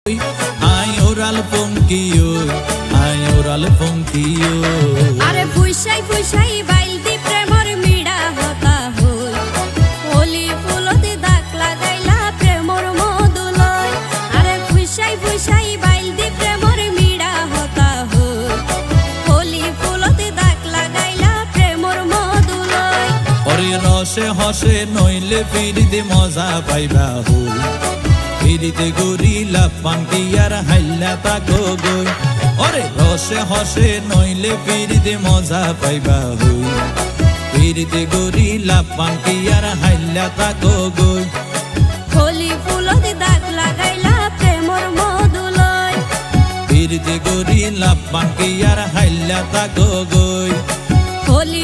Ay oral ponkiyo, ay oral ponkiyo. আরে ফুইসাই ফুইসাই বাইলদি প্রেমর মিড়া হতা হই হোলি ফুলতে দাগ লাগাইলা প্রেমর মধুলয় আরে ফুইসাই ফুইসাই বাইলদি প্রেমর মিড়া হতা হই হোলি ফুলতে দাগ লাগাইলা প্রেমর মধুলয় ওরে রসে হসে নইলে ফিরিতে মজা পাইবা হই ফিরিতে গরিলা পানকি আর হাইলা তাকো গই ওরে রসে হসে নইলে ফিরিতে মজা পাইবা হই ফিরিতে গরিলা পানকি আর হাইলা তাকো গই হোলি ফুলতে দাগ লাগাইলা প্রেমর মধুলয় ফিরিতে গরিলা পানকি আর হাইলা তাকো গই হোলি